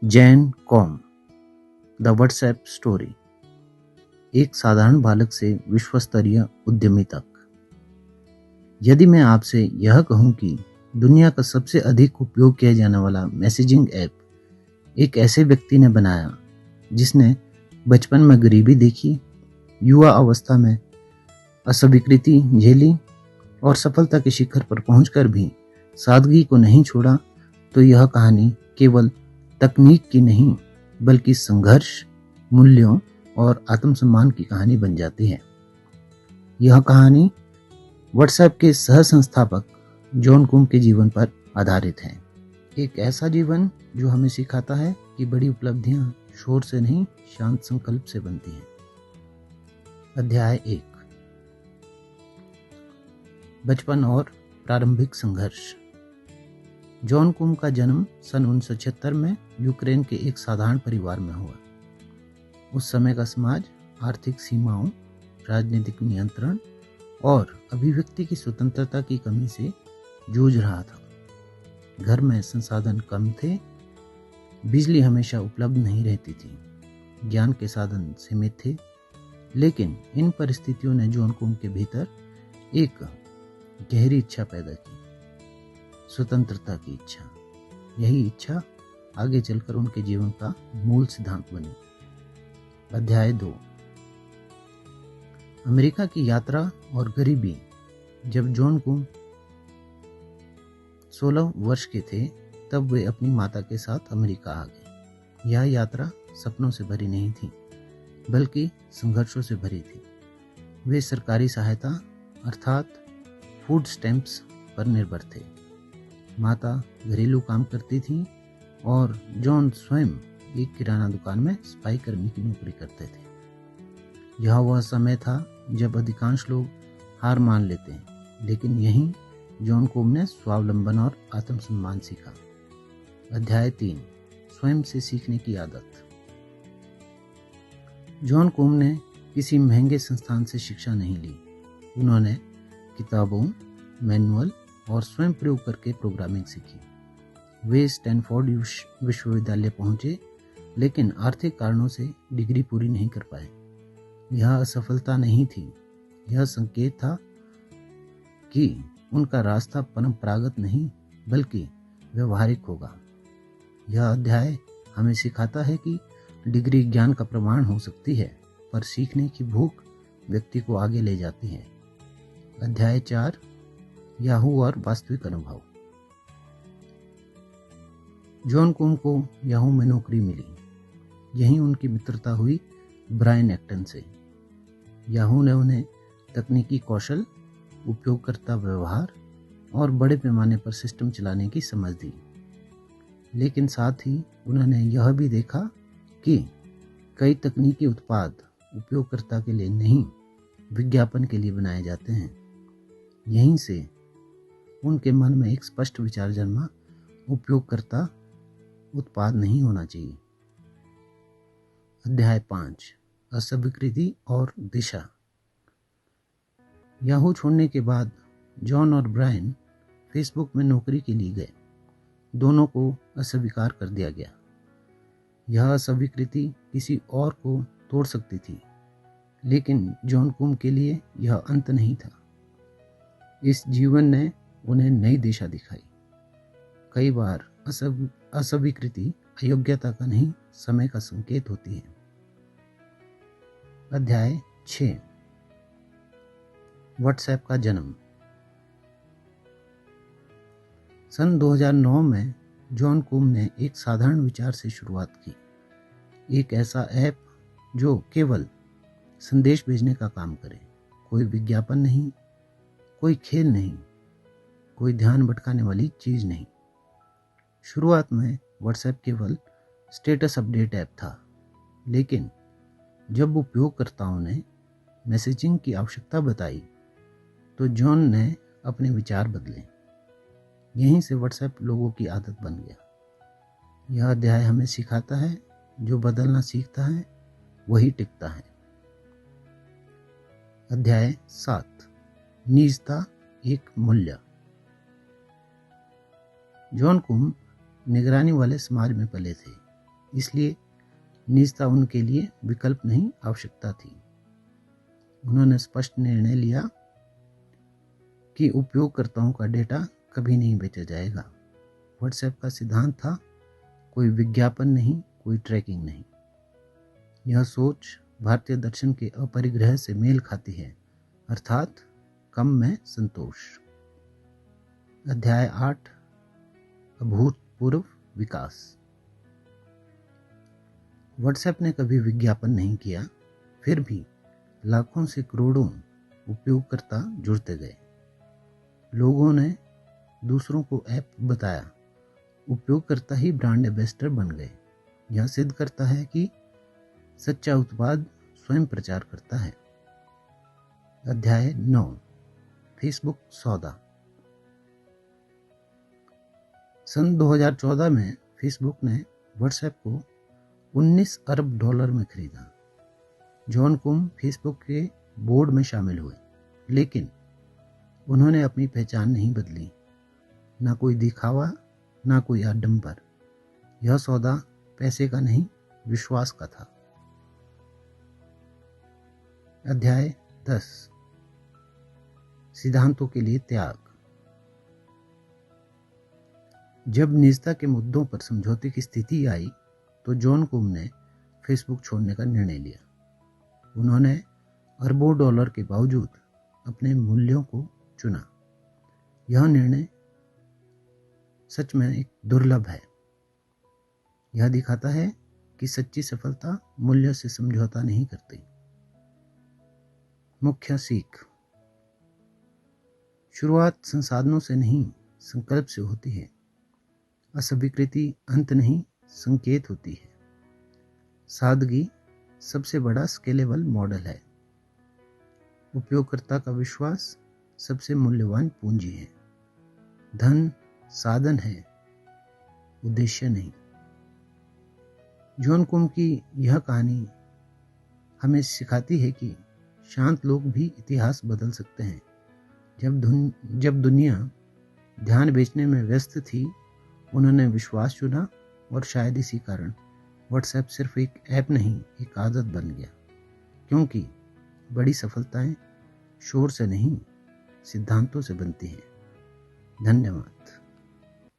Jan Koum, the WhatsApp story. एक साधारण बालक से विश्वस्तरीय उद्यमी तक। यदि मैं आपसे यह कहूं कि दुनिया का सबसे अधिक उपयोग किया जाने वाला मैसेजिंग ऐप एक ऐसे व्यक्ति ने बनाया जिसने बचपन में गरीबी देखी, युवा अवस्था में अस्वीकृति झेली और सफलता के शिखर पर पहुंचकर भी सादगी को नहीं छोड़ा, तो यह कहानी केवल तकनीक की नहीं बल्कि संघर्ष, मूल्यों और आत्मसम्मान की कहानी बन जाती है। यह कहानी व्हाट्सएप के सह संस्थापक जॉन कुम के जीवन पर आधारित है। एक ऐसा जीवन जो हमें सिखाता है कि बड़ी उपलब्धियां शोर से नहीं, शांत संकल्प से बनती हैं। अध्याय 1, बचपन और प्रारंभिक संघर्ष। जॉन कुम का जन्म सन 1976 में यूक्रेन के एक साधारण परिवार में हुआ। उस समय का समाज आर्थिक सीमाओं, राजनीतिक नियंत्रण और अभिव्यक्ति की स्वतंत्रता की कमी से जूझ रहा था। घर में संसाधन कम थे, बिजली हमेशा उपलब्ध नहीं रहती थी, ज्ञान के साधन सीमित थे, लेकिन इन परिस्थितियों ने जॉन कुम के भीतर एक गहरी इच्छा पैदा की, स्वतंत्रता की इच्छा। यही इच्छा आगे चलकर उनके जीवन का मूल सिद्धांत बनी। अध्याय 2, अमेरिका की यात्रा और गरीबी। जब जॉन कुम 16 वर्ष के थे तब वे अपनी माता के साथ अमेरिका आ गए। यह यात्रा सपनों से भरी नहीं थी बल्कि संघर्षों से भरी थी। वे सरकारी सहायता अर्थात फूड स्टैम्प्स पर निर्भर थे। माता घरेलू काम करती थी और जॉन स्वयं एक किराना दुकान में सिपाही कर्मी की नौकरी करते थे। यह वह समय था जब अधिकांश लोग हार मान लेते हैं, लेकिन यहीं जॉन कुम ने स्वावलंबन और आत्मसम्मान सीखा। अध्याय 3, स्वयं से सीखने की आदत। जॉन कुम ने किसी महंगे संस्थान से शिक्षा नहीं ली। उन्होंने किताबों, मैनुअल और स्वयं प्रयोग करके प्रोग्रामिंग सीखी। वे स्टैनफोर्ड विश्वविद्यालय पहुंचे, लेकिन आर्थिक कारणों से डिग्री पूरी नहीं कर पाए। यह असफलता नहीं थी, यह संकेत था कि उनका रास्ता परंपरागत नहीं बल्कि व्यवहारिक होगा। यह अध्याय हमें सिखाता है कि डिग्री ज्ञान का प्रमाण हो सकती है, पर सीखने की भूख व्यक्ति को आगे ले जाती है। अध्याय 4, याहू और वास्तविक अनुभव। जॉन कुम को याहू में नौकरी मिली। यहीं उनकी मित्रता हुई ब्रायन एक्टन से। याहू ने उन्हें तकनीकी कौशल, उपयोगकर्ता व्यवहार और बड़े पैमाने पर सिस्टम चलाने की समझ दी। लेकिन साथ ही उन्होंने यह भी देखा कि कई तकनीकी उत्पाद उपयोगकर्ता के लिए नहीं, विज्ञापन के लिए बनाए जाते हैं। यहीं से उनके मन में एक स्पष्ट विचार जन्मा, उपयोगकर्ता उत्पाद नहीं होना चाहिए। अध्याय 5, अस्वीकृति और दिशा। याहू छोड़ने के बाद जॉन और ब्रायन फेसबुक में नौकरी के लिए गए। दोनों को अस्वीकार कर दिया गया। यह अस्वीकृति किसी और को तोड़ सकती थी, लेकिन जॉन कुम के लिए यह अंत नहीं था। इस जीवन ने उन्हें नई दिशा दिखाई। कई बार अस्वीकृति अयोग्यता का नहीं, समय का संकेत होती है। अध्याय 6, व्हाट्सएप का जन्म। सन 2009 में जॉन कुम ने एक साधारण विचार से शुरुआत की। एक ऐसा ऐप जो केवल संदेश भेजने का काम करे। कोई विज्ञापन नहीं, कोई खेल नहीं, कोई ध्यान भटकाने वाली चीज नहीं। शुरुआत में व्हाट्सएप केवल स्टेटस अपडेट ऐप था, लेकिन जब उपयोगकर्ताओं ने मैसेजिंग की आवश्यकता बताई तो जॉन ने अपने विचार बदले। यहीं से व्हाट्सएप लोगों की आदत बन गया। यह अध्याय हमें सिखाता है, जो बदलना सीखता है वही टिकता है। अध्याय 7, निजता एक मूल्य। जॉन कुम निगरानी वाले समाज में पले थे। इसलिए निजता उनके लिए विकल्प नहीं, आवश्यकता थी। उन्होंने स्पष्ट निर्णय लिया कि उपयोगकर्ताओं का डेटा कभी नहीं बेचा जाएगा। व्हाट्सएप का सिद्धांत था, कोई विज्ञापन नहीं, कोई ट्रैकिंग नहीं। यह सोच भारतीय दर्शन के अपरिग्रह से मेल खाती है, अर्थात कम में संतोष। अध्याय 8, अभूतपूर्व विकास। व्हाट्सएप ने कभी विज्ञापन नहीं किया, फिर भी लाखों से करोड़ों उपयोगकर्ता जुड़ते गए। लोगों ने दूसरों को ऐप बताया, उपयोगकर्ता ही ब्रांड एम्बेसडर बन गए। यह सिद्ध करता है कि सच्चा उत्पाद स्वयं प्रचार करता है। अध्याय 9, फेसबुक सौदा। सन 2014 में फेसबुक ने व्हाट्सएप को 19 अरब डॉलर में खरीदा। जॉन कुम फेसबुक के बोर्ड में शामिल हुए, लेकिन उन्होंने अपनी पहचान नहीं बदली। ना कोई दिखावा, ना कोई आडंबर। यह सौदा पैसे का नहीं, विश्वास का था। अध्याय 10, सिद्धांतों के लिए त्याग। जब निजता के मुद्दों पर समझौते की स्थिति आई तो जॉन कुम ने फेसबुक छोड़ने का निर्णय लिया। उन्होंने अरबों डॉलर के बावजूद अपने मूल्यों को चुना। यह निर्णय सच में एक दुर्लभ है। यह दिखाता है कि सच्ची सफलता मूल्य से समझौता नहीं करती। मुख्य सीख। शुरुआत संसाधनों से नहीं, संकल्प से होती है। अस्वीकृति अंत नहीं, संकेत होती है। सादगी सबसे बड़ा स्केलेबल मॉडल है। उपयोगकर्ता का विश्वास सबसे मूल्यवान पूंजी है। धन साधन है, उद्देश्य नहीं। जॉन कुम की यह कहानी हमें सिखाती है कि शांत लोग भी इतिहास बदल सकते हैं। जब दुनिया ध्यान बेचने में व्यस्त थी, उन्होंने विश्वास चुना, और शायद इसी कारण व्हाट्सएप सिर्फ एक ऐप नहीं, एक आदत बन गया। क्योंकि बड़ी सफलताएं शोर से नहीं, सिद्धांतों से बनती हैं। धन्यवाद।